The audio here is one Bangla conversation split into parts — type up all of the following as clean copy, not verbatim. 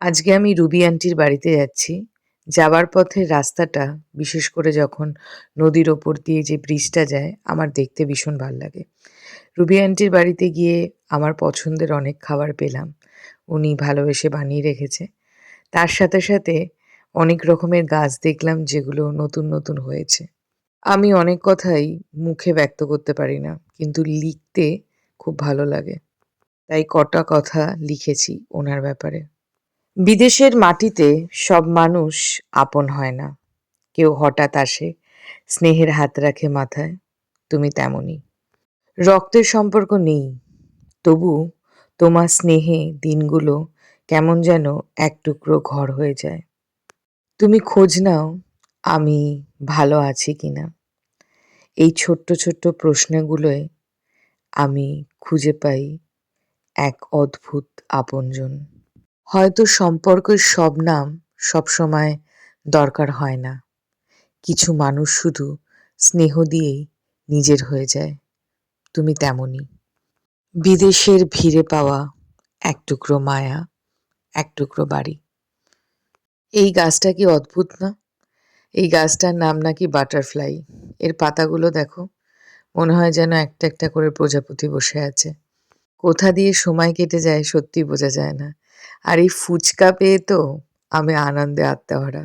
আজকে আমি রুবি আন্টির বাড়িতে যাচ্ছি। যাবার পথের রাস্তাটা, বিশেষ করে যখন নদীর ওপর দিয়ে যে ব্রিজটা যায়, আমার দেখতে ভীষণ ভাল লাগে। রুবি আন্টির বাড়িতে গিয়ে আমার পছন্দের অনেক খাবার পেলাম। উনি ভালোবেসে বানিয়ে রেখেছে। তার সাথে সাথে অনেক রকমের গাছ দেখলাম যেগুলো নতুন নতুন হয়েছে। আমি অনেক কথাই মুখে ব্যক্ত করতে পারি না, কিন্তু লিখতে খুব ভালো লাগে। তাই কটা কথা লিখেছি ওনার ব্যাপারে। বিদেশের মাটিতে সব মানুষ আপন হয় না। কেউ হঠাৎ আসে, স্নেহের হাত রাখে মাথায়। তুমি তেমনই। রক্তের সম্পর্ক নেই, তবু তোমার স্নেহে দিনগুলো কেমন যেন এক টুকরো ঘর হয়ে যায়। তুমি খোঁজ নাও আমি ভালো আছি কিনা। এই ছোট্ট ছোট্ট প্রশ্নগুলোয় আমি খুঁজে পাই এক অদ্ভুত আপনজন। হয়তো সম্পর্কের সব নাম সবসময় দরকার হয় না। কিছু মানুষ শুধু স্নেহ দিয়েই নিজের হয়ে যায়। তুমি তেমনই। বিদেশের ভিড়ে পাওয়া এক টুকরো মায়া, এক টুকরো বাড়ি। এই গাছটা কি অদ্ভুত না? এই গাছটার নাম নাকি বাটারফ্লাই। এর পাতাগুলো দেখো, মনে হয় যেন একটা একটা করে প্রজাপতি বসে আছে। কোথা দিয়ে সময় কেটে যায় সত্যি বোঝা যায় না। আর এই ফুচকা পেয়ে তো আমি আনন্দে আত্মহারা।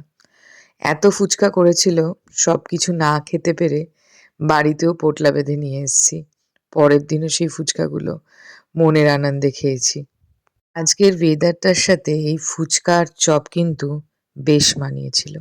এত ফুচকা করেছিল, সবকিছু না খেতে পেরে বাড়িতেও পোটলা বেঁধে নিয়ে এসেছি। পরের দিনও সেই ফুচকাগুলো মনের আনন্দে খেয়েছি। আজকের ওয়েদারটার সাথে এই ফুচকা আর চপ কিন্তু বেশ মানিয়েছিল।